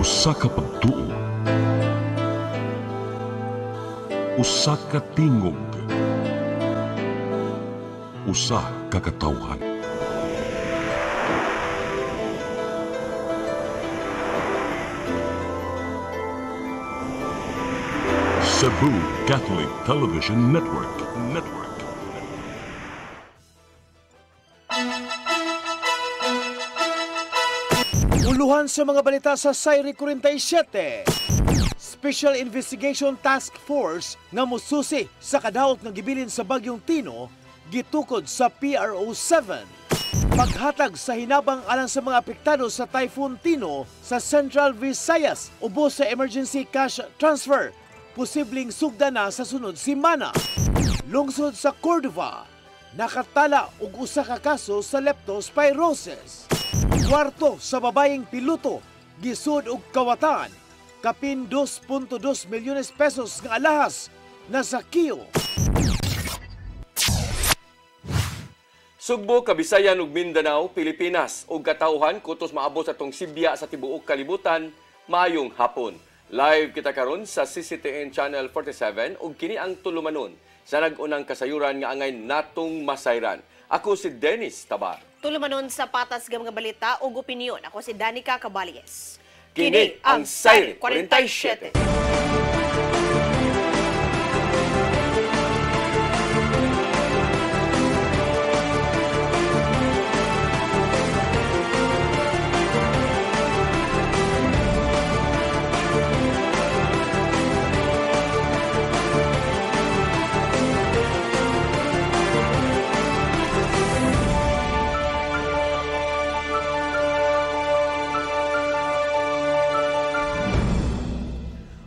Usa ka pagtuo, usa ka tingog, usa ka katawhan. Cebu Catholic Television Network. Uluhan sa mga balita sa Sayri 47. Special Investigation Task Force nga mususi sa kadaot nga gibilin sa Bagyong Tino gitukod sa PRO7. Paghatag sa hinabang alang sa mga apektado sa Typhoon Tino sa Central Visayas ubos sa emergency cash transfer. Posibleng sugda na sa sunod simana. Lungsod sa Cordova, nakatala og usa ka kaso sa leptospirosis. Kwarto sa babayeng piloto, gisud og kawatan, kapin 2.2 milyones pesos nga alahas na sakiyo. Sugbo, Kabisayan ug Mindanao, Pilipinas ug katawhan kutos maabot sa tong Sibya sa tibuok kalibutan maayong hapon. Live kita karon sa CCTN Channel 47 ug kini ang tulumanon sa nag-unang kasayuran nga angay natong masayran. Ako si Dennis Tabar. Tulumanon sa patas nga mga balita ug opinyon. Ako si Danica Caballes. Kini ang Sayri 47.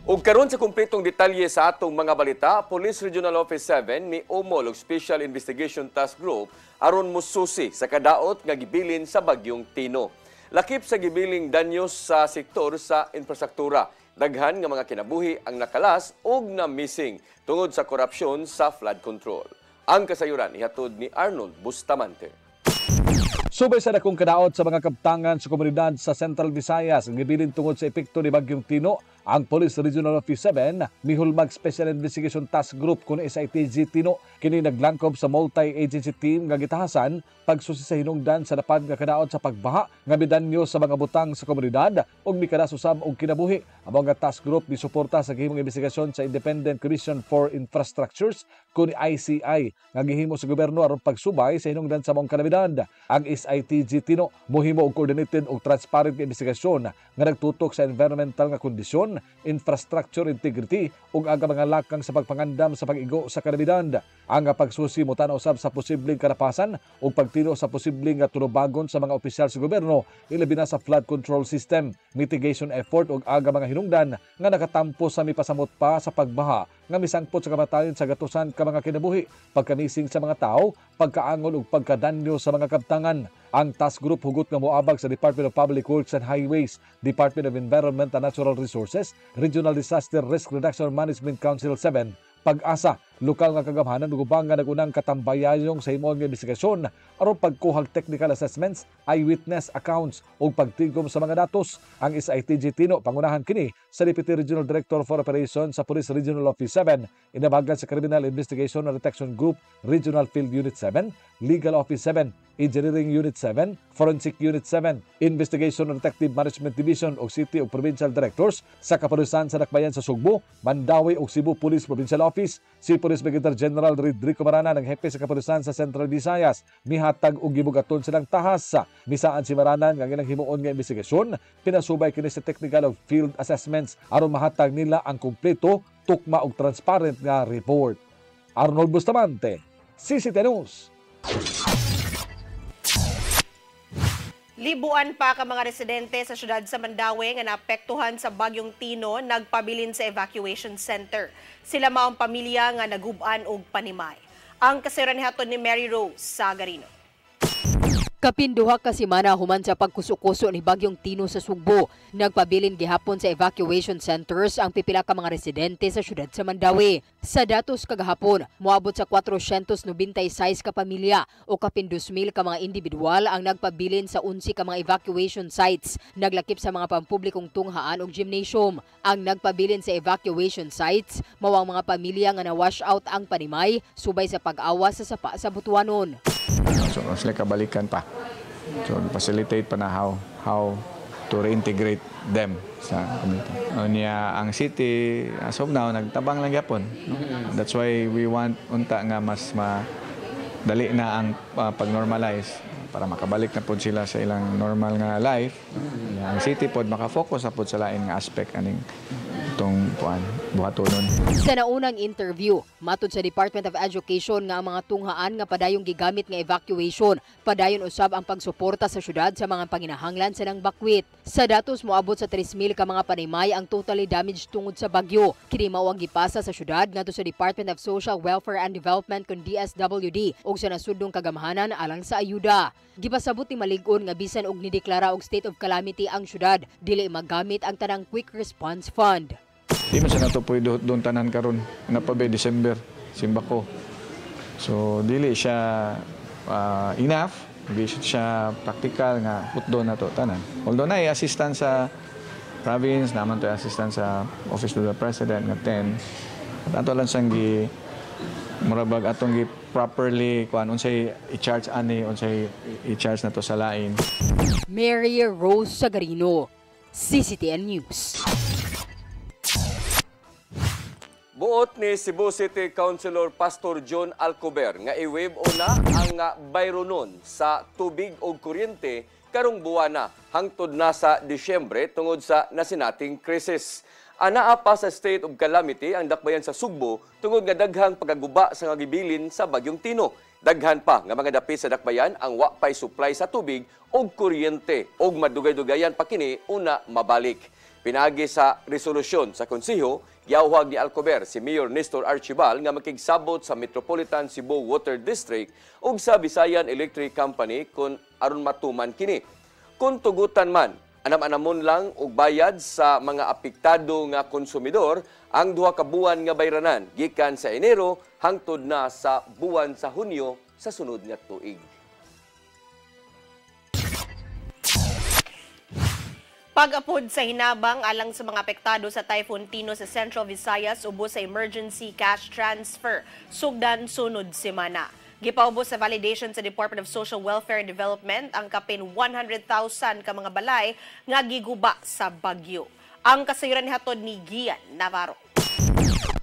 Ug karon sa kumpletong detalye sa atong mga balita, Police Regional Office 7 ni Omol ug Special Investigation Task Group aron mususi sa kadaot nga gibilin sa Bagyong Tino. Lakip sa gibiling danyos sa sektor sa infrastruktura, daghan nga mga kinabuhi ang nakalas ug na missing tungod sa korupsyon sa flood control. Ang kasayuran ihatod ni Arnold Bustamante. Subay sa dakong kadaot sa mga kabtangan sa komunidad sa Central Visayas ang gibilin tungod sa epekto ni Bagyong Tino, ang Police Regional Office 7 mihulmag Special Investigation Task Group kun SITG Tino kini naglangkob sa multi-agency team nga gitahasan pagsusi sa hinungdan sa dapat nga kadaot sa pagbaha nga midanyo sa mga butang sa komunidad ug mikadas usab og kinabuhi. Amo nga task group gisuporta sa gihimong investigasyon sa Independent Commission for Infrastructures kun ICI nga gihimo sa gobyerno aron pagsubay sa hinungdan sa mga kalamidad. Ang SITG Tino mohimo og coordinated ug transparent nga investigasyon nga nagtutok sa environmental nga kondisyon, infrastructure integrity ug aga mga lakang sa pagpangandam sa pag-igo sa kalamidad. Ang pagsusi mo tan usab sa posibleng karapasan ug pagtino sa posibleng tulubagon sa mga opisyal sa gobyerno ilabi na sa flood control system, mitigation effort ug aga mga hinungdan nga nakatampo sa mipasamot pa sa pagbaha nga misangpot sa kamatayon sa gatusan ka mga kinabuhi, pagkamising sa mga tao, pagkaangon ug pagkadanyo sa mga kabtangan. Ang task group hugot nga moabag sa Department of Public Works and Highways, Department of Environment and Natural Resources, Regional Disaster Risk Reduction Management Council 7, Pag-asa, lokal nga kagamhanan ug ubang nga nagunang katambayayong sa himong investigasyon aron pagkuhag technical assessments, eyewitness accounts ug pagtigom sa mga datos. Ang SITG Tino pangunahan kini sa Deputy Regional Director for Operations sa Police Regional Office 7, inabagan sa Criminal Investigation and Detection Group Regional Field Unit 7, Legal Office 7, Engineering Unit 7, Forensic Unit 7, Investigation and Detective Management Division ug City ug Provincial Directors sa Kapulisan sa Dakbayan sa Sugbo, Mandawi ug Cebu Police Provincial Office. Si Police Brigadier General Rodrigo Marana ng hepe sa Kapulisan sa Central Visayas mihatag og gibugaton silang tahas. Misaan si Marana nga ilang himuon nga investigasyon, pinasubay kini sa technical ug field assessments aron mahatag nila ang kumpleto, tukma ug transparent nga report. Arnold Bustamante, CCTN News. Libuan pa ka mga residente sa syudad sa Mandawi nga naapektuhan sa Bagyong Tino nagpabilin sa evacuation center. Sila mao ang pamilya nga nagub-an og panimay. Ang kasayuran nihaton ni Mary Rose Sagarino. Kapinduha ka semana human sa pagkuso-kuso ni Bagyong Tino sa Sugbo. Nagpabilin gihapon sa evacuation centers ang pipila ka mga residente sa syudad sa Mandawi. Sa datos kagahapon, moabot sa 496 ka pamilya o kapin 2,000 ka mga individual ang nagpabilin sa 11 ka mga evacuation sites. Naglakip sa mga pampublikong tunghaan o gymnasium. Ang nagpabilin sa evacuation sites, mawang mga pamilya nga na-wash out ang panimay subay sa pag-awa sa sapa sa Butuanon. So, sila kabalikan pa. So, facilitate pa na how to reintegrate them sa community. Niya ang city, as of now, nagtabang lang yapon. No? That's why we want unta nga mas madali na ang pag-normalize para makabalik na po sila sa ilang normal nga life. Ang city pod makafocus na po sa lain nga aspect aning itong buhatonon. Sa naunang interview, matud sa Department of Education nga ang mga tunghaan nga padayong gigamit nga evacuation, padayon usab ang pagsuporta sa syudad sa mga panginahanglan sa nang bakwit. Sa datos moabot sa 3,000 ka mga panimay ang totally damaged tungod sa bagyo. Kini mao ang gipasa sa syudad ngadto sa Department of Social Welfare and Development kun DSWD ug sa nasudnong kagamahanan alang sa ayuda. Gipasabot ni malig-on nga bisan og nideklara og state of calamity ang syudad, dili magamit ang tanang quick response fund. Di man siya nato pwede doon tanan karon na pa ba December simbako. So dili siya enough, di siya practical nga put doon nato tanan. Although na assistance sa province, naman to assistance sa Office of the President nga 10. At ato lang sang gi murabag atong gi properly kuan unsay i-charge ani unsay i-charge nato sa lain. Mary Rose Sagarino, CCTN News. Buot ni Cebu City Councilor Pastor John Alcober nga i-waive una ang bayronon sa tubig o kuryente karong buwana hangtod na sa Disyembre tungod sa nasinating krisis. Anaa pa sa state of calamity ang dakbayan sa Sugbo tungod nga daghang pagaguba sa ngagibilin sa Bagyong Tino. Daghan pa nga mga dapit sa dakbayan ang wa pay supply sa tubig o kuryente og madugay-dugayan pa kini una mabalik. Pinagi sa resolusyon sa konseho, giawhag ni Alcober si Mayor Nestor Archibal nga makigsabot sa Metropolitan Cebu Water District ug sa Visayan Electric Company kung aron matuman kini. Kung tugutan man, anam-anamon lang og bayad sa mga apektado nga konsumidor ang duha ka buwan nga bayranan gikan sa Enero hangtod na sa buwan sa Hunyo sa sunod nga tuig. Pag-apod sa hinabang alang sa mga apektado sa Typhoon Tino sa Central Visayas ubos sa emergency cash transfer sugdan sunod semana. Gipaubos sa validation sa Department of Social Welfare and Development ang kapin 100,000 ka mga balay nga giguba sa bagyo. Ang kasayuran ni hatod ni Gian Navarro.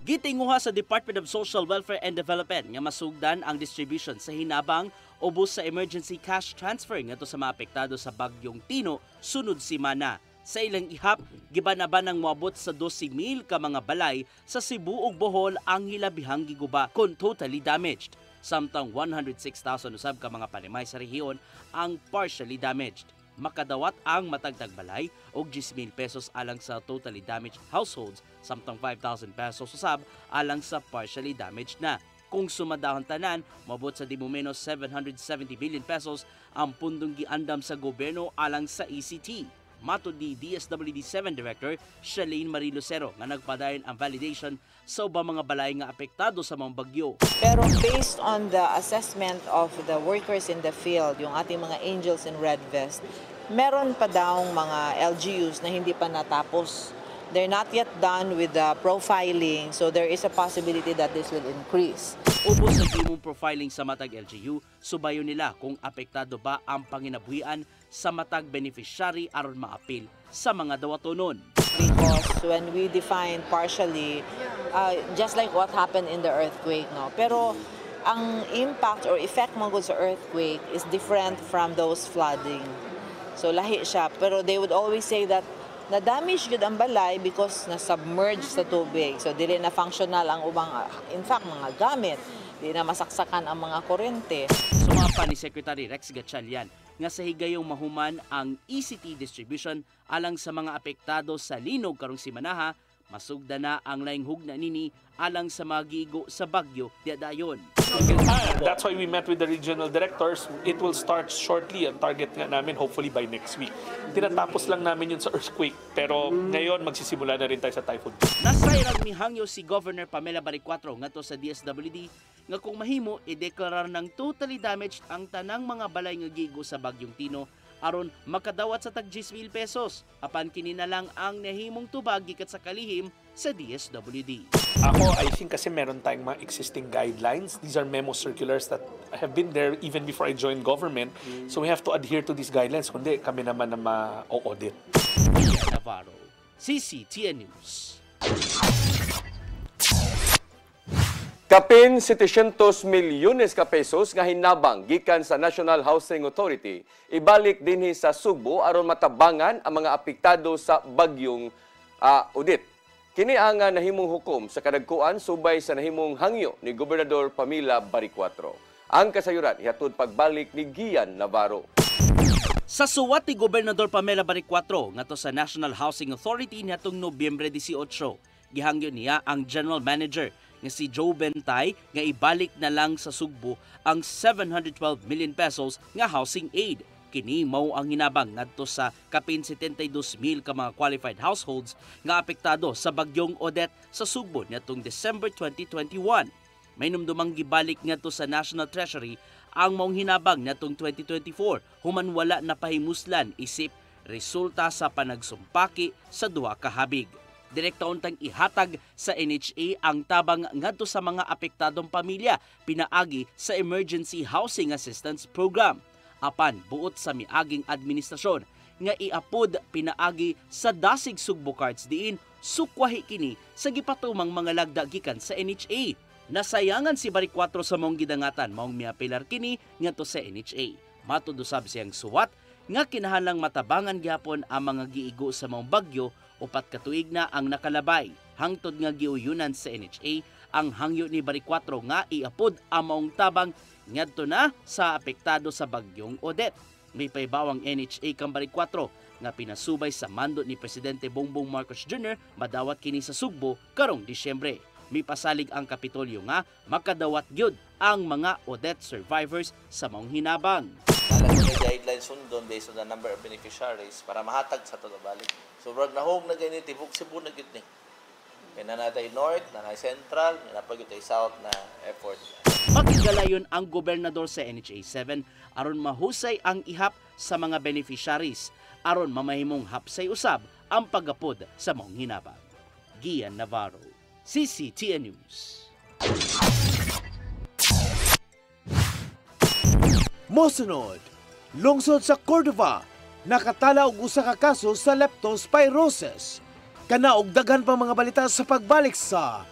Gitinguha sa Department of Social Welfare and Development nga masugdan ang distribution sa hinabang ubos sa emergency cash transfer ngadto sa mga apektado sa Bagyong Tino sunod semana. Sa ilang ihap, gibanaban ng moabot sa 12,000 ka mga balay sa Cebu ug Bohol ang hilabihang giguba kon totally damaged. Samtang 106,000 usab ka mga panimay sa rehiyon ang partially damaged. Makadawat ang matagdag balay og 10,000 pesos alang sa totally damaged households, samtang 5,000 pesos usab alang sa partially damaged na. Kung sumadahon tanan, mabot sa di mo menos 770 billion pesos ang pundong giandam sa gobyerno alang sa ECT. Matod ni DSWD 7 Director Shalene Marie Lucero nga nagpadayon ang validation sa ubang mga balay nga apektado sa mga bagyo. Pero based on the assessment of the workers in the field, yung ating mga angels in red vest, meron pa daw mga LGUs na hindi pa natapos. They're not yet done with the profiling, so there is a possibility that this will increase. Ubos sa gimong profiling sa matag LGU, subayo nila kung apektado ba ang panginabuhian sa matag beneficiary aron maapil sa mga dawatonon. Because when we define partially, just like what happened in the earthquake, no? Pero ang impact or effect mo sa earthquake is different from those flooding. So lahi siya, pero they would always say that na-damage yun ang balay because na-submerge sa tubig. So, dili na functional ang ubang, in fact, mga gamit. Dili na masaksakan ang mga kuryente. Sumapa ni Secretary Rex Gatchalian nga sa higayong mahuman ang ECT distribution alang sa mga apektado sa linog karong simanaha Masugda na ang laing hugna nini alang sa mga giigo sa bagyo diadayon. That's why we met with the regional directors. It will start shortly. Ang target nga namin hopefully by next week. Tinatapos lang namin yun sa earthquake. Pero ngayon magsisimula na rin tayo sa typhoon. Nasayrag ni hangyo si Governor Pamela Baricuatro ngadto sa DSWD nga kung mahimo ideklarar ng totally damaged ang tanang mga balay nga giigo sa bagyong Tino aron makadawat sa tag 10,000 pesos. Apan kini na lang ang nahimong tubag gikat sa kalihim sa DSWD. Ako, I think kasi meron tayong mga existing guidelines. These are memo circulars that have been there even before I joined government. So we have to adhere to these guidelines. Kundi kami naman na ma-audit. Navarro, CCTN News. Kapin 700 milyones ka pesos nga hinabang gikan sa National Housing Authority ibalik dinhi sa Sugbo aron matabangan ang mga apektado sa bagyong Odette. Kini ang nahimong hukom sa kadagkuan subay sa nahimong hangyo ni Gobernador Pamela Baricuatro. Ang kasayuran ihatod pagbalik ni Gian Navarro. Sa suwat ni Gobernador Pamela Baricuatro ngadto sa National Housing Authority niadtong Nobyembre 18, gihangyo niya ang General Manager nga si Joe Bentay nga ibalik na lang sa Sugbo ang 712 million pesos nga housing aid. Kini mao ang hinabang ngadto sa kapin 72,000 ka mga qualified households nga apektado sa bagyong Odette sa Sugbo niadtong December 2021. May numdumang gibalik ngadto sa National Treasury ang maong hinabang niadtong 2024 human wala na pahimuslan isip resulta sa panagsumpaki sa duha ka habig. Direkta untang ihatag sa NHA ang tabang ngadto sa mga apektadong pamilya pinaagi sa Emergency Housing Assistance Program. Apan buot sa miaging administrasyon nga iapod pinaagi sa dasig Sugbo cards diin sukwahi kini sa gipatumang mga lagda gikan sa NHA. Nasayangan si Baricuatro sa mong gidangatan maong miapilar kini ngadto sa NHA. Matud usab siyang suwat nga kinahanglang matabangan gyapon ang mga giigo sa mong bagyo upat ka tuig na ang nakalabay. Hangtod nga giuyunan sa NHA ang hangyo ni Baricuatro nga iapod ang maong tabang ngadto na sa apektado sa bagyong Odette. May paibawang NHA kang Baricuatro nga pinasubay sa mando ni Presidente Bongbong Marcos Jr. madawat kini sa Sugbo karong Disyembre. May pasalig ang Kapitolyo nga makadawat gyud ang mga Odette survivors sa maong hinabang. Alam mo na guidelines sundon based on the number of beneficiaries para mahatag sa todo balik. So brag nahog na ganito tibok Cebu na gyud ni. Kaya nanatay North, nanatay Central, nanapag tay South na effort. Makigalayon ang gobernador sa NHA 7 aron mahusay ang ihap sa mga beneficiaries aron mamahimong hapsay usab ang pagapod sa maong hinabang. Gian Navarro, CCTN News. Mosunod, lungsod sa Cordova, nakatala og usa ka kaso sa leptospirosis. Kana og daghan pa mga balita sa pagbalik sa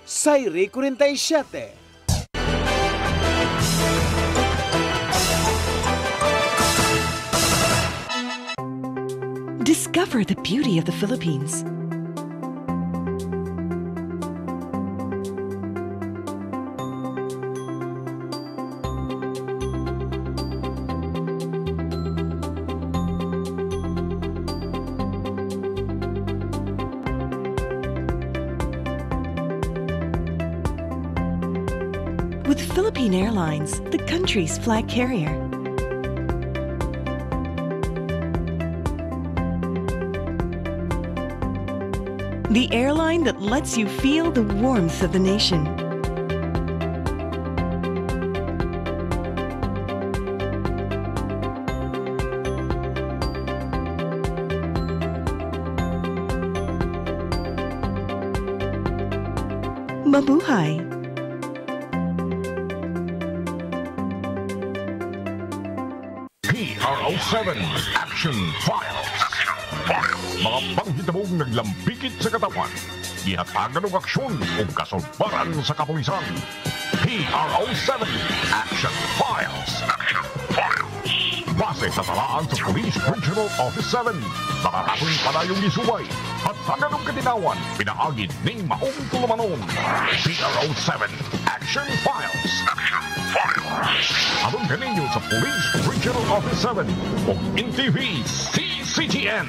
Sayri 47. Discover the beauty of the Philippines. With Philippine Airlines, the country's flag carrier. The airline that lets you feel the warmth of the nation. Mabuhay! PRO7 Action Files. Mga panghitabong naglambikit sa katawan. Ihatagan ng aksyon o kasulbaran sa kapulisan. PRO7 Action Files. Base sa talaan sa Police Regional Office 7. Nakatapong palayong isubay. Hatagan ng katinawan. Pinaagid ng maong tulumanon. PRO7 Action Files. Abang kaninyo sa Police Regional Office 7 o NTV CCTN.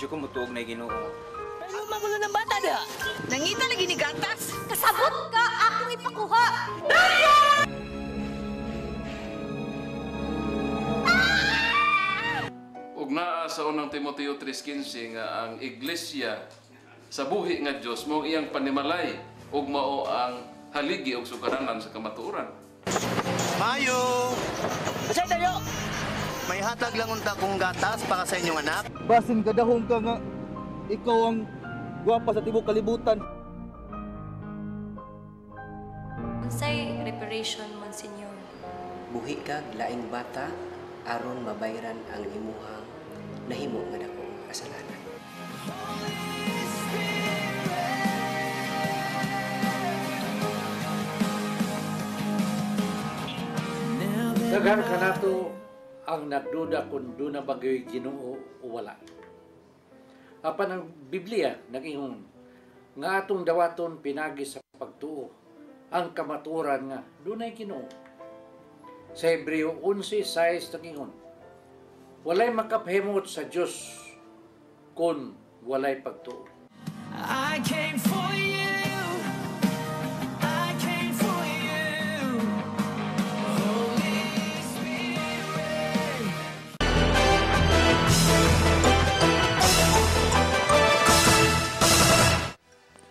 Di ko mutuog na Ginoo. Ano magulo ng bata da? Nangita lagi ni gatas. Kasabot ka akong ipakuha. Ug naa sa unang Timoteo 3:15 nga ang iglesia sa buhi nga Dios mao iyang panimalay ug mao ang haligi ug sugaranan sa kamatuoran. Mayo! Kasi tayo! May hatag lang unta kong gatas para sa inyong anak. Basin kadahong ka nga ikaw ang gwapa sa tibok kalibutan. Unsay reparation, Monsignor? Buhi kag laing bata aron mabayran ang imuhang nahimo nga dakong kasalanan. Daghan ka nato ang nagduda kung doon na bagay Ginoo o wala. Apan ang Biblia nag-ingon nga atong dawaton pinagi sa pagtuo ang kamaturan nga doon ay Ginoo. Sa Hebreo 11:6 nag-ingon walay makaphimot sa Dios kung walay pagtuo. I came for you.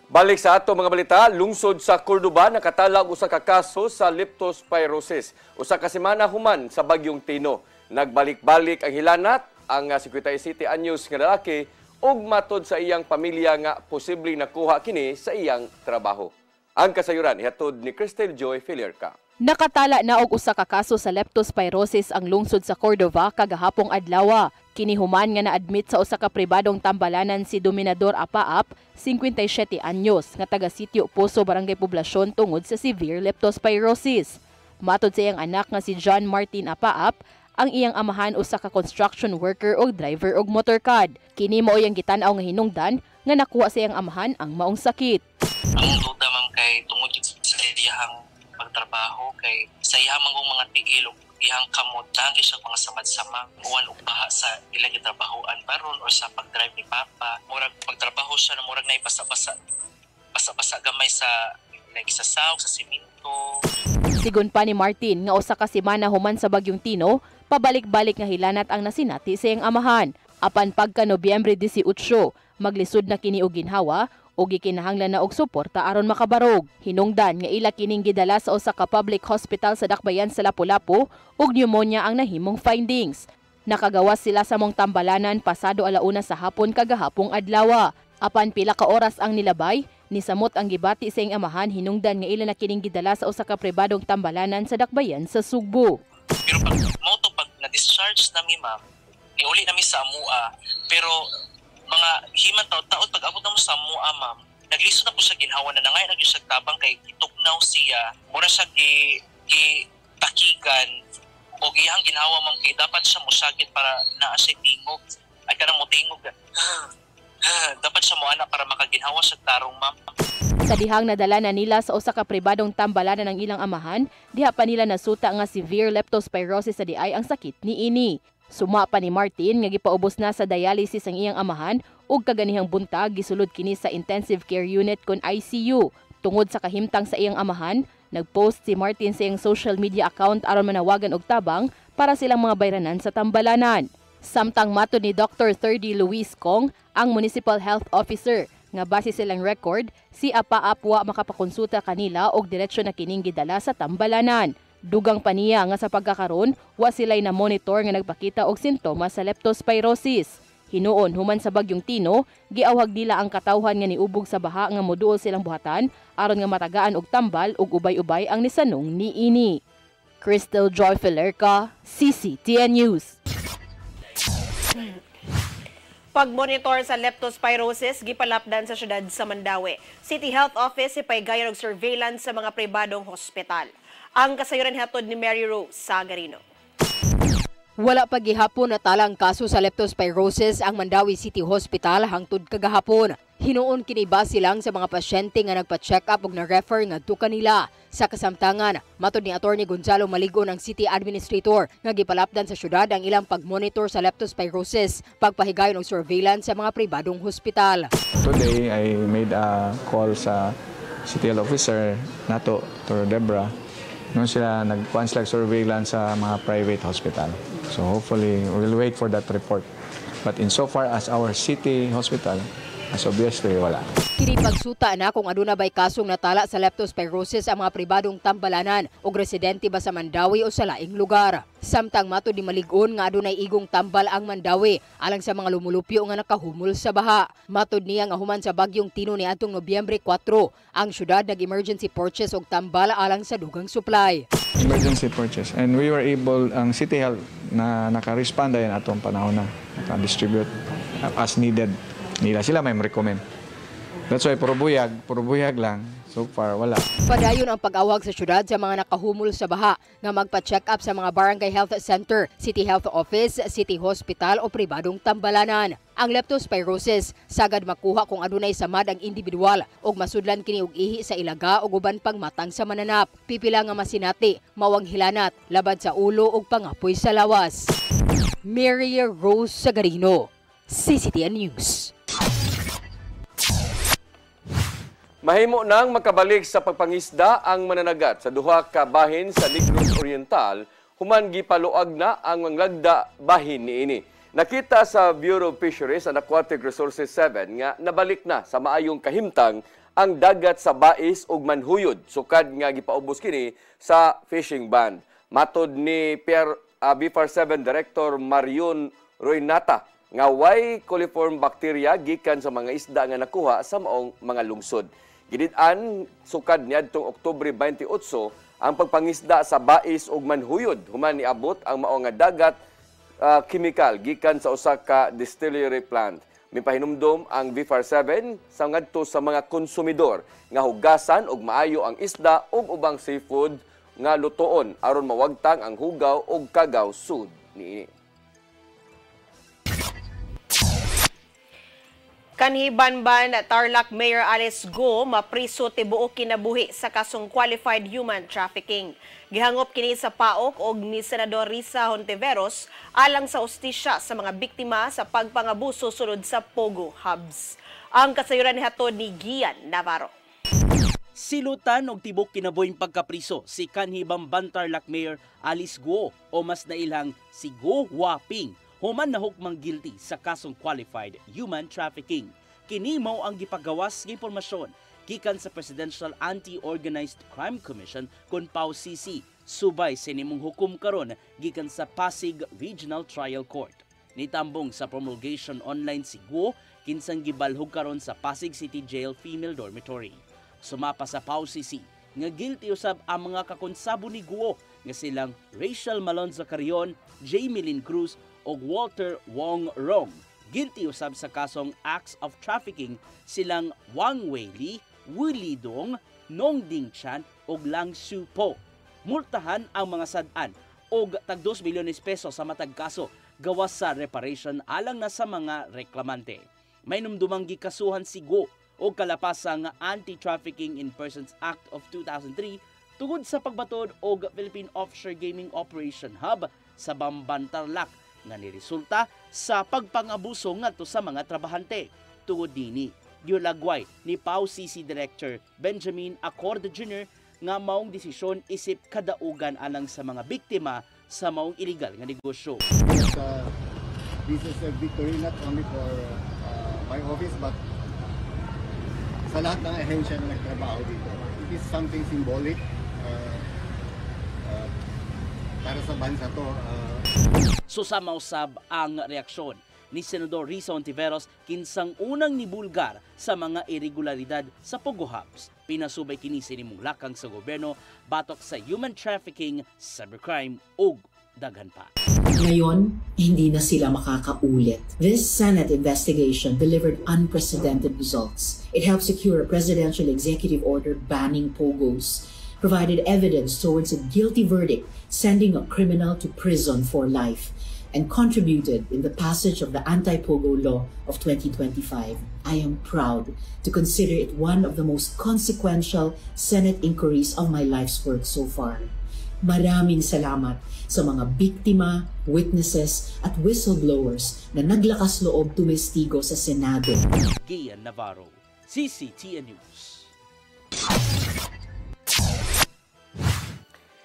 Balik sa ato mga balita, lungsod sa Cordoba nakatalag usa ka kaso sa leptospirosis. Usa ka semana human sa bagyong Tino. Nagbalik-balik ang hilanat ang 57 anyos nga lalaki ug matod sa iyang pamilya nga posibleng nakuha kini sa iyang trabaho. Ang kasayuran ihatod ni Cristel Joy Filierca. Nakatala na og usa ka kaso sa leptospirosis ang lungsod sa Cordova kagahapong adlaw. Kinihuman nga na-admit sa usa ka pribadong tambalanan si Dominador Apaap, 57 anyos, nga taga Sitio Poso, Barangay Poblasyon tungod sa severe leptospirosis. Matod sa iyang anak nga si John Martin Apaap, ang iyang amahan usa ka construction worker o driver og motorcad. Kini mao iyang gitan-aw nga hinungdan nga nakuha sa iyang amahan ang maong sakit. Ang duda man kay tungod sa iyang pagtrabaho kay sa iyang mga tigil o iyang kamot lagi siya mga samad-sama uwan og baha sa ilang gitrabahoan baron or sa pagdrive ni Papa murag pagtrabaho siya na murag na basa-basa gamay sa nagsasaw sa simento. Sigon pa ni Martin nga usa ka semana human sa bagyong Tino, pabalik-balik nga hilanat ang nasinati sa iyang amahan. Apan pagka Nobyembre 18, maglisod na kini og ginhawa o gikinahanglan na og suporta aron makabarog. Hinungdan nga ila kining gidala sa usa ka public hospital sa Dakbayan sa Lapu-Lapu ug pneumonia ang nahimong findings. Nakagawas sila sa mong tambalanan pasado 1:00 sa hapon kagahapong adlaw. Apan pila ka oras ang nilabay, nisamot ang gibati sa iyang amahan hinungdan nga ila na kining gidala sa usa ka pribadong tambalanan sa Dakbayan sa Sugbo. Pero pag na-discharge nami ma'am, niuli nami sa amua, pero mga himan taon pag abot na mo sa amua ma'am, nagliso na po siya ginhawa na nangay nagyo siya tabang kay itugnaw siya, mura siya takigan o iyang ginhawa ma'am kay dapat siya musagit para naa siya tingog. Ay ka na mo tingog. Dapat siya mo ana para makaginhawa siya tarong ma'am. Sa dihang nadala na nila sa usa ka pribadong tambalanan ng ilang amahan, diha pa nila nasuta nga severe leptospirosis sa diay ang sakit niini. Suma pa ni Martin nga gipaubos na sa dialysis ang iyang amahan ug kaganihang buntag gisulod kini sa intensive care unit kon ICU. Tungod sa kahimtang sa iyang amahan, nagpost si Martin sa iyang social media account aron manawagan og tabang para silang mga bayranan sa tambalanan. Samtang matud ni Dr. 3D Luis Kong, ang Municipal Health Officer, nga base silang record, si Apa-Apwa makapakonsulta kanila og diretsyo na kining gidala sa tambalanan. Dugang pa niya nga sa pagkakaroon, wa sila'y na monitor nga nagpakita og sintomas sa leptospirosis. Hinuon human sa bagyong Tino, giawhag nila ang katawhan nga niubog sa baha nga moduol silang buhatan aron nga matagaan og tambal ug ubay-ubay ang nisanong niini. Crystal Joy Filerca, CCTN News. Pag-monitor sa leptospirosis, gipalapdan sa syudad sa Mandawi. City Health Office ipaygayon og surveillance sa mga pribadong hospital. Ang kasayuran hatod ni Mary Rose Sagarino. Wala pa gihapon natalang kaso sa leptospirosis ang Mandawi City Hospital hangtod kagahapon. Hinuon kini base lang sa mga pasyente nga nagpa-check up ug na-refer ngadto kanila. Sa kasamtangan, matud ni Attorney Gonzalo Maligo ng City Administrator nga gipalapdan sa syudad ang ilang pag-monitor sa leptospirosis, pagpahigayon og surveillance sa mga pribadong hospital. Today I made a call sa City Health Officer nato, Dr. Debra. Noon sila nag-punch surveillance sa mga private hospital. So hopefully we'll wait for that report. But insofar as our city hospital, as obviously wala. Kini pagsuta na kung aduna bay kasong natala sa leptospirosis ang mga pribadong tambalanan ug residente ba sa Mandawi o sa laing lugar. Samtang matud ni Maligon nga adunay igong tambal ang Mandawi alang sa mga lumulupyo nga nakahumol sa baha. Matud niya nga human sa bagyong Tino ni atong Nobyembre 4, ang syudad nag-emergency purchase og tambal alang sa dugang supply. Emergency purchase, and we were able, ang City Health na naka-respond yan atong panahon na naka-distribute as needed nila. Sila may recommend. That's why puro buyag lang. So far, wala. Padayon ang pag-awag sa syudad sa mga nakahumol sa baha nga magpa-check up sa mga Barangay Health Center, City Health Office, City Hospital o pribadong tambalanan. Ang leptospirosis, sagad makuha kung adunay samad ang individual ug masudlan kini og ihi sa ilaga ug uban pang matang sa mananap. Pipila nga masinati, mawang hilanat, labad sa ulo ug pangapoy sa lawas. Mary Rose Sagarino, CCTN News. Mahimo nang makabalik sa pagpangisda ang mananagat sa duha ka bahin sa Negros Oriental, human gipaluag na ang manglagda bahin niini. Nakita sa Bureau of Fisheries and Aquatic Resources 7 nga nabalik na sa maayong kahimtang ang dagat sa Bais ug Manhuyod, sukad nga gipaubos kini sa fishing ban. Matod ni BFAR 7 Director Marion Roynata, nga way coliform bacteria gikan sa mga isda nga nakuha sa maong mga lungsod. Gidid-an sukad niadtong Oktubre 28 ang pagpangisda sa Bais ug Manhuyod, human niabot ang mao nga dagat chemical gikan sa usa ka distillery plant. Mipahinumdom ang BFAR 7 sa ngadto sa mga konsumidor nga hugasan og maayo ang isda ug ubang seafood nga lutoon aron mawagtang ang hugaw ug kagaw sud niini. Kanhi Banban Tarlac Mayor Alice Go mapriso tibuok kinabuhi sa kasong qualified human trafficking. Gihangop kini sa PAOK og ni Senador Risa Hontiveros alang sa ustisya sa mga biktima sa pagpangabuso sulod sa Pogo Hubs. Ang kasayuran ni hatod ni Gian Navarro. Silutan og tibok kinabuhing pagkapriso si kanhi Banban Tarlac Mayor Alice Go o mas nailang si Go Waping. Human na hukmang guilty sa kasong qualified human trafficking. Kini mao ang gipagawas nga impormasyon gikan sa Presidential Anti-Organized Crime Commission kun PAO-CC subay sa nimong hukom karon gikan sa Pasig Regional Trial Court. Nitambong sa promulgation online si Guo kinsang gibalhog karon sa Pasig City Jail Female Dormitory. Sumapa sa PAO-CC nga guilty usab ang mga kakonsabo ni Guo nga silang Rachel Malonza Carrion, Jamie Lynn Cruz o Walter Wong Rong. Guilty usab sa kasong acts of trafficking silang Wang Weili, Wu Lidong, Nong Ding Chan o Lang Su Po. Multahan ang mga sad-an og tag 2 milyones pesos sa matag kaso gawas sa reparation alang na sa mga reklamante. May numdumang gikasuhan si Guo o kalapasang Anti-Trafficking in Persons Act of 2003 tungod sa pagbatod og Philippine Offshore Gaming Operation Hub sa Bamban, Tarlac nga niresulta sa pagpangabuso ngadto sa mga trabahante. Tungod dini, giulagway ni PAO-CC Director Benjamin Acorde Jr. nga maong desisyon isip kadaugan alang sa mga biktima sa maong illegal nga negosyo. This is a victory not only for my office but sa lahat ng ahensya na nagtrabaho dito. It is something symbolic para sa bansa to. Susamausab ang reaksyon ni Senador Risa Ontiveros kinsang unang nibulgar sa mga irregularidad sa Pogo Hubs. Pinasubay kini sinimong lakang sa gobyerno batok sa human trafficking, cybercrime ug daghan pa. Ngayon, hindi na sila makakaulit. This Senate investigation delivered unprecedented results. It helped secure a presidential executive order banning pogos, provided evidence towards a guilty verdict sending a criminal to prison for life, and contributed in the passage of the Anti-Pogo Law of 2025. I am proud to consider it one of the most consequential Senate inquiries of my life's work so far. Maraming salamat sa mga biktima, witnesses at whistleblowers na naglakas loob tumestigo sa Senado. Gian Navarro, CCTN News.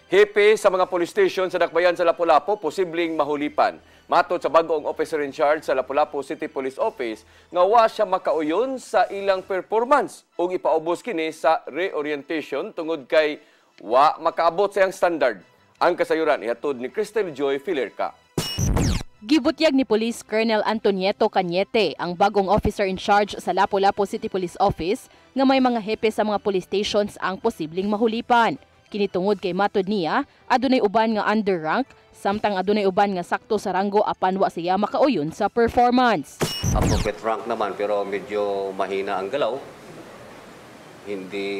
Hepe sa mga police station sa Dakbayan sa Lapu-Lapu posibleng mahulipan. Matod sa bagong officer in charge sa Lapu-Lapu City Police Office nga wa siya makauyon sa ilang performance ug ipaubos kini sa reorientation tungod kay wa makaabot sa iyang standard. Ang kasayuran ihatod ni Cristel Joy Filerca. Gibutyag ni Police Colonel Antonieto Cañete ang bagong officer in charge sa Lapu-Lapu City Police Office nga may mga hepe sa mga police stations ang posibleng mahulipan. Kinitungod kay matod niya, adunay uban nga underrank, samtang adunay uban nga sakto sa ranggo apan wa siya makauyon sa performance. Appropriate rank naman pero medyo mahina ang galaw. Hindi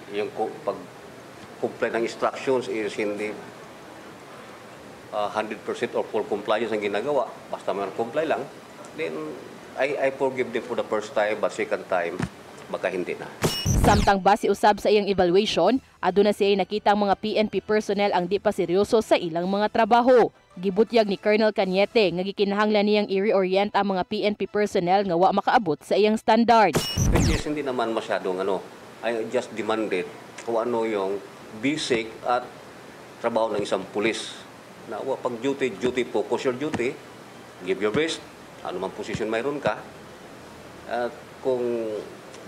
yung pag-comply ng instructions is hindi 100% or full compliance ang ginagawa. Basta man comply lang, then I forgive them for the first time but second time, baka hindi na. Samtang base usab sa iyang evaluation, aduna siya nakitang mga PNP personnel ang di pa seryoso sa ilang mga trabaho. Gibutyag ni Colonel Cañete nga gikinahanglan niyang i-reorient ang mga PNP personnel nga wa makaabot sa iyang standard. Yes, hindi naman masyadong I just demanded kung ano yung basic at trabaho ng isang pulis. Na pag duty, focus your duty, give your best, ano man position mayroon ka, at kung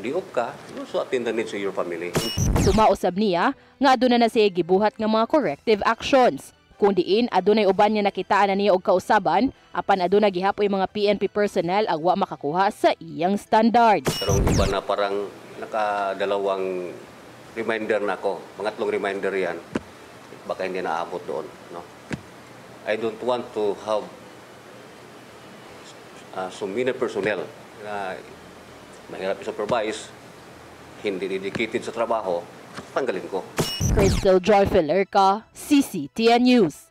di-off ka, so attend the needs of your family. Sumausab niya nga aduna na siya gibuhat nga mga corrective actions. Kung diin, adunay uban niya nakitaan na niya og kausaban, apan aduna gihapoy mga PNP personnel ang wa makakuha sa iyang standard. Pero iba na parang nakadalawang reminder na ako, pangatlong reminder yan, baka hindi naabot doon. No? I don't want to have so many personnel na mahirap i-supervise, hindi dedicated sa trabaho, tanggalin ko. Cristel Joy Filerca, CCTN News.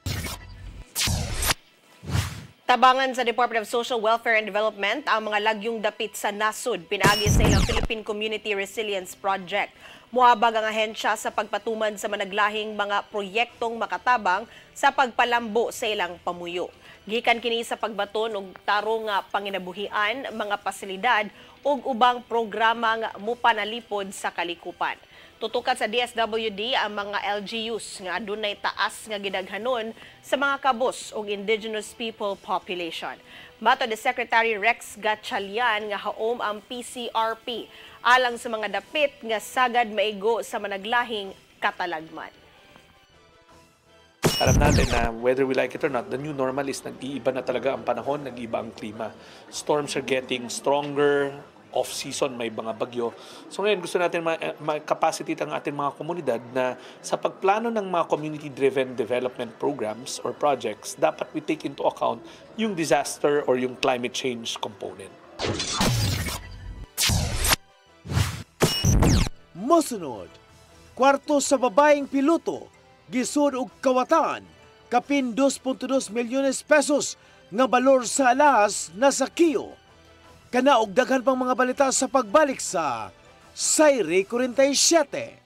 Tabangan sa Department of Social Welfare and Development ang mga lagyong dapit sa nasud pinaagi sa ilang Philippine Community Resilience Project. Muhabag ang ahensya sa pagpatuman sa managlahing mga proyektong makatabang sa pagpalambo sa ilang pamuyo. Gikan kini sa pagbaton og tarong nga panginabuhian, mga pasilidad ug ubang programa nga mupanalipod sa kalikupan. Tutukan sa DSWD ang mga LGUs nga adunay taas nga gidaghanon sa mga kabus ug indigenous people population. Mato ni Secretary Rex Gatchalian nga haom ang PCRP alang sa mga dapit nga sagad maigo sa managlahing katalagman. Alam natin na whether we like it or not, the new normal is nag-iiba na talaga ang panahon, nag-iiba ang klima. Storms are getting stronger, off-season, may mga bagyo. So ngayon gusto natin ma-capacity ang ating mga komunidad na sa pagplano ng mga community-driven development programs or projects, dapat we take into account yung disaster or yung climate change component. Mosunod, kwarto sa babaeng piloto, gisud og kawatan, kapin 2.2 milyones pesos nga balor sa alahas na sakiyo. Kana og daghan pang mga balita sa pagbalik sa Sayre 47.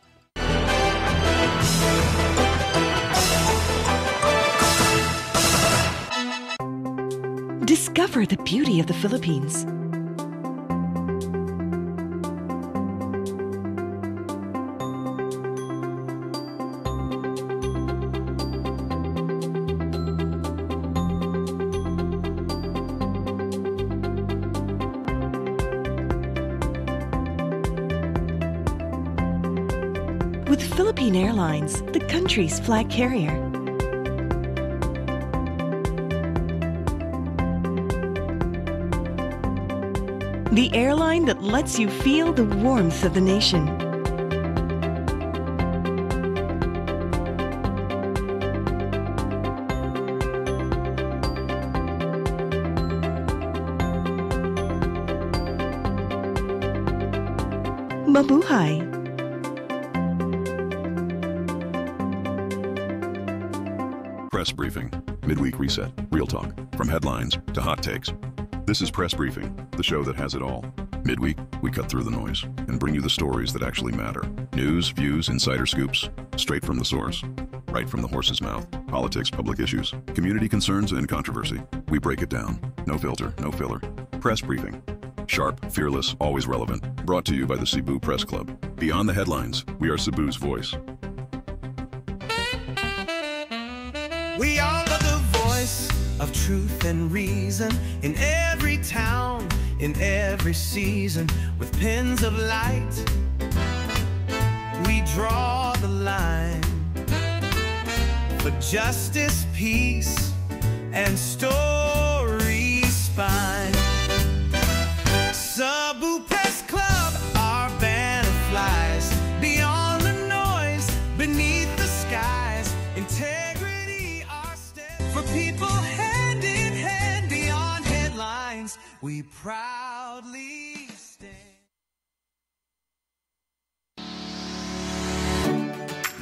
Discover the beauty of the Philippines. With Philippine Airlines, the country's flag carrier. The airline that lets you feel the warmth of the nation. Mabuhay! Press Briefing, midweek reset, real talk, from headlines to hot takes. This is Press Briefing, the show that has it all. Midweek, we cut through the noise and bring you the stories that actually matter. News, views, insider scoops, straight from the source, right from the horse's mouth. Politics, public issues, community concerns, and controversy. We break it down. No filter, no filler. Press Briefing. Sharp, fearless, always relevant. Brought to you by the Cebu Press Club. Beyond the headlines, we are Cebu's voice. We are the voice of truth and reason in every town, in every season. With pens of light, we draw the line for justice, peace, and story spine. Cebu Press Club, our banner flies beyond the noise, beneath the skies. Integrity, our step for people hand in hand beyond headlines. We proudly stand.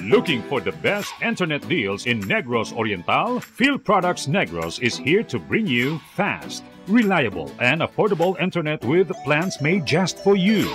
Looking for the best internet deals in Negros Oriental? Phil Products Negros is here to bring you fast, reliable, and affordable internet with plans made just for you.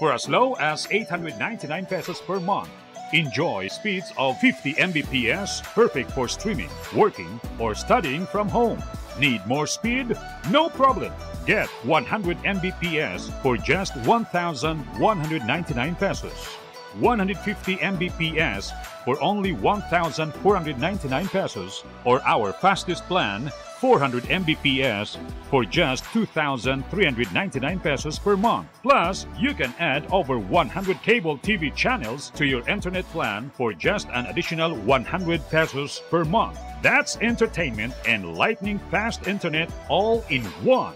For as low as 899 pesos per month, enjoy speeds of 50 Mbps, perfect for streaming, working, or studying from home. Need more speed? No problem. Get 100 Mbps for just 1,199 pesos. 150 Mbps for only 1,499 pesos, or our fastest plan, 400 Mbps for just 2,399 pesos per month. Plus, you can add over 100 cable TV channels to your internet plan for just an additional 100 pesos per month. That's entertainment and lightning fast internet all in one.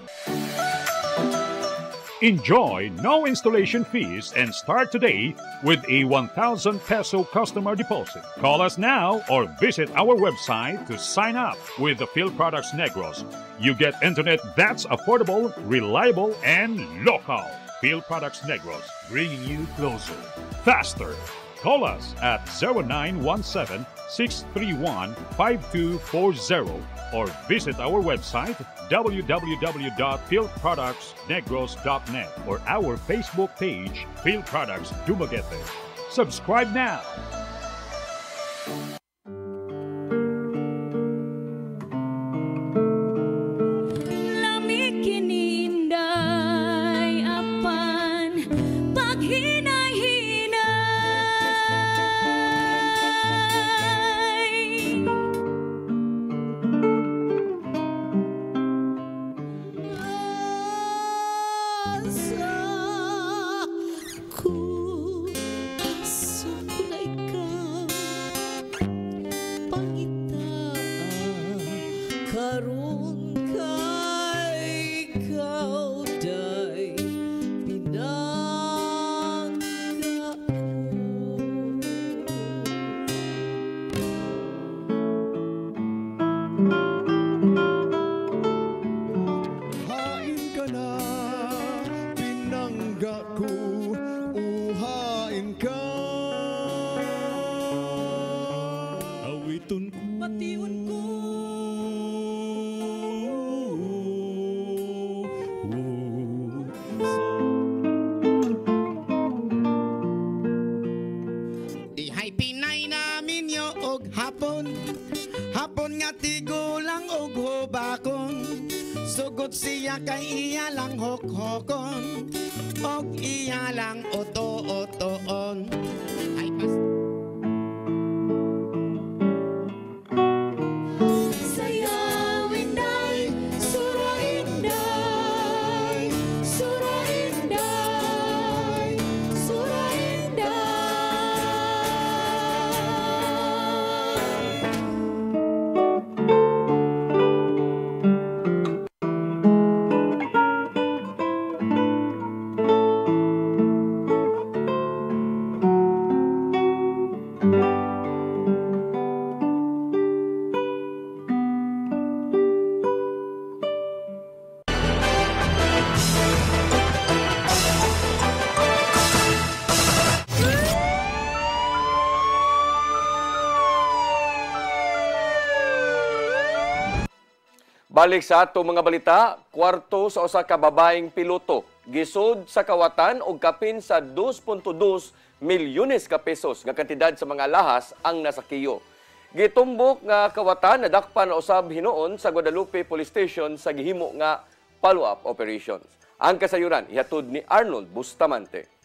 Enjoy no installation fees and start today with a 1,000 peso customer deposit. Call us now or visit our website to sign up with the Phil Products Negros. You get internet that's affordable, reliable, and local. Phil Products Negros, bringing you closer, faster. Call us at 0917-631-5240 or visit our website www.philproductsnegros.net or our Facebook page, Phil Products Dumaguete. Subscribe now. Lamig kininday apan paghi Baliton ko. Bation ko. Dihay Pinay namin yo og hapon. Hapon nga tigulang og hubakon. Sugod siya kay iya lang hok-hokon. Og iya lang oto-otoon. Ay pas. Sayawin day, surain day, surain day, surain day. Balik sa ato mga balita, kwarto sa usa ka babaeng piloto gisud sa kawatan og kapin sa 2.2 milyones ka pesos nga kantidad sa mga lahas ang nasakiyo. Gitumbok nga kawatan nadakpan na usab hinuon sa Guadalupe Police Station sa gihimo nga follow-up operations. Ang kasayuran ihatod ni Arnold Bustamante.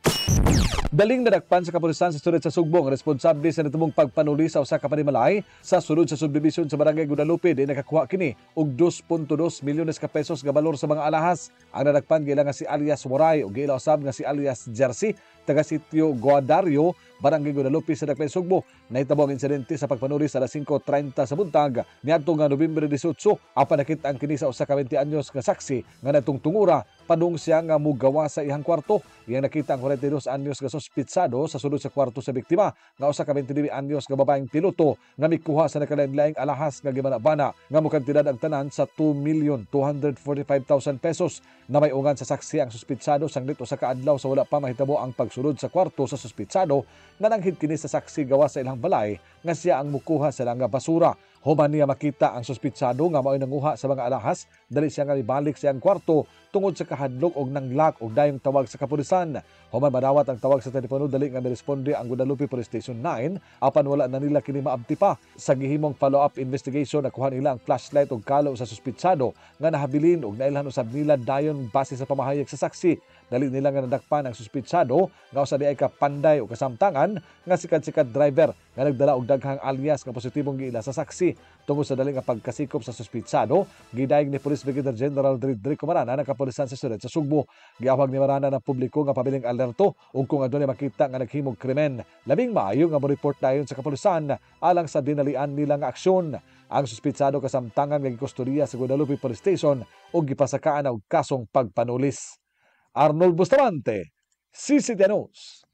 Daling nadakpan sa kapulisan sa sulod sa Sugbong, responsable sa natubong pagpanuli sa usa ka panimalay sa sulod sa subdivision sa Barangay Guadalupe di nakakuha kini og 2.2 milyones ka pesos nga balor sa mga alahas. Ang nadakpan gila nga si alias Waray o gila usab nga si alias Jersey taga sitio Guadario, Barangay Guadalupe sa Dakpan Sugbo. Nahitabo ang insidente sa pagpanuli sa 5:30 sa buntag niadto nga Nobyembre 18. Apan nakita ang kini sa usa ka 20 anyos nga saksi nga natungtungura padung siya nga mugawa sa ihang kwarto. Iyang nakita ang 42 anyos nga suspitsado sa sulod sa kwarto sa biktima nga usa ka 29 anyos nga babaeng piloto nga mikuha sa nakalain-laing alahas nga gibanabana nga mokantidad ang tanan sa 2,245,000 pesos. Na may ungan sa saksi ang suspitsado sanglit usa ka adlaw sa wala pa mahitabo ang pagsulod sa kwarto sa suspitsado nga nanghid kini sa saksi gawa sa ilang balay nga siya ang mukuha sa nga basura. Human niya makita ang suspitsado nga mao'y nanguha sa mga alahas, dali siya nga ibalik sa iyang kwarto tungod sa kahadlok og nanglak og dayong tawag sa kapulisan. Human madawat ang tawag sa telepono, dali nga miresponde ang Guadalupe Police Station 9 apan wala na nila kini maabti pa. Sa gihimong follow-up investigation nakuha nila ang flashlight og kalo sa suspitsado nga nahabilin og nailhan usab nila dayon base sa pamahayag sa saksi. Dali nila nga nadakpan ang suspitsado nga usa di ay kapanday o kasamtangan nga sikat-sikat driver nga nagdala og daghang alias nga positibong giila sa saksi. Tungod sa dali nga pagkasikop sa suspitsado, gidayeg ni Police Brigadier General Dridrico Marana ng kapulisan sa siyudad sa Sugbo. Giawag ni Marana ng publiko nga pabiling alerto ug kung adunay makita nga naghimog krimen, labing maayo nga mo-report dayon sa kapulisan alang sa dinalian nila nga aksyon. Ang suspitsado kasamtangan nga gikustodiya sa Guadalupe Police Station ug gipasakaan og kasong pagpanulis. Arnold Bustamante, CCTV News.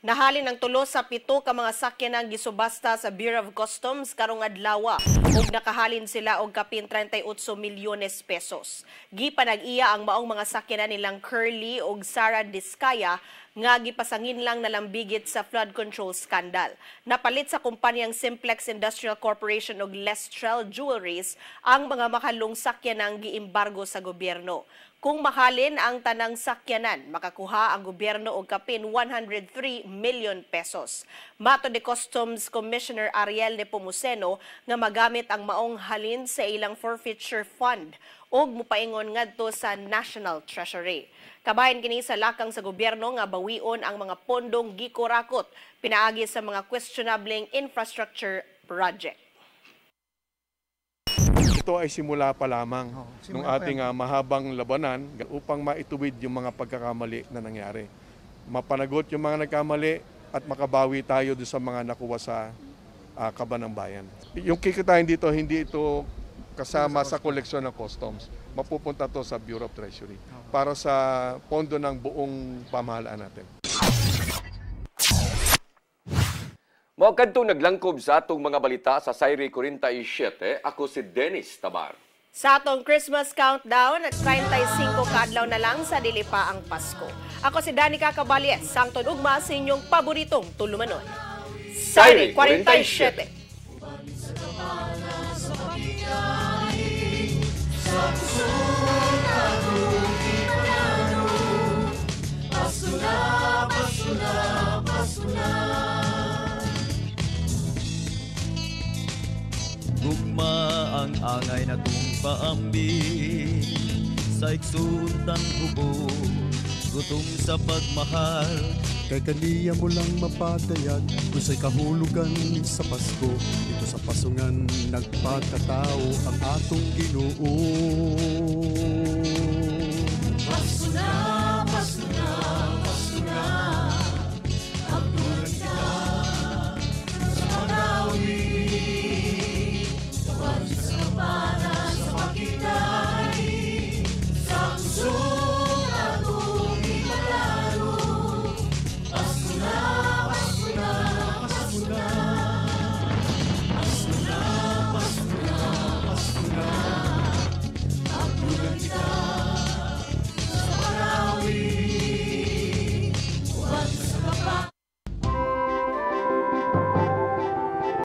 Nahalin ang 3 sa 7 ka mga sakyan ang gisubasta sa Bureau of Customs karong adlaw ug nakahalin sila og kapin 38 milyones pesos. Gipanag-iya ang maong mga sakyanan nilang Curly ug Sara Diskaya nga gipasangin lang nalambigit sa flood control scandal. Napalit sa kumpanyang Simplex Industrial Corporation ug Lestrel Jewelries ang mga makalong sakyanang giembargo sa gobyerno. Kung mahalin ang tanang sakyanan, makakuha ang gobyerno og kapin 103 million pesos. Mato de Customs Commissioner Ariel Nepomuceno nga magamit ang maong halin sa ilang forfeiture fund ug mupaingon ngadto sa National Treasury. Kabahin kini sa lakang sa gobyerno nga bawion ang mga pondong gikurakot pinaagi sa mga questionable infrastructure project. Ito ay simula pa lamang ng ating mahabang labanan upang maituwid yung mga pagkakamali na nangyari. Mapanagot yung mga nagkamali at makabawi tayo doon sa mga nakuha sa kaban ng bayan. Yung kikitain dito, hindi ito kasama sa koleksyon ng customs. Mapupunta to sa Bureau of Treasury para sa pondo ng buong pamahalaan natin. Mao kadtong naglangkob sa atong mga balita sa Sayri 47, ako si Dennis Tabar. Sa atong Christmas countdown, 35 kaadlaw na lang sa dili pa ang Pasko. Ako si Danica Caballes, sangtod ugma sa inyong paboritong tulumanon. Saire 47. Gugma ang angay na paambi sa iksuntang hubo, gutom sa pagmahal. Kay kaniya mo lang mapatayag kung sa'y kahulugan sa Pasko. Dito sa pasungan nagpakatao ang atong Ginoo.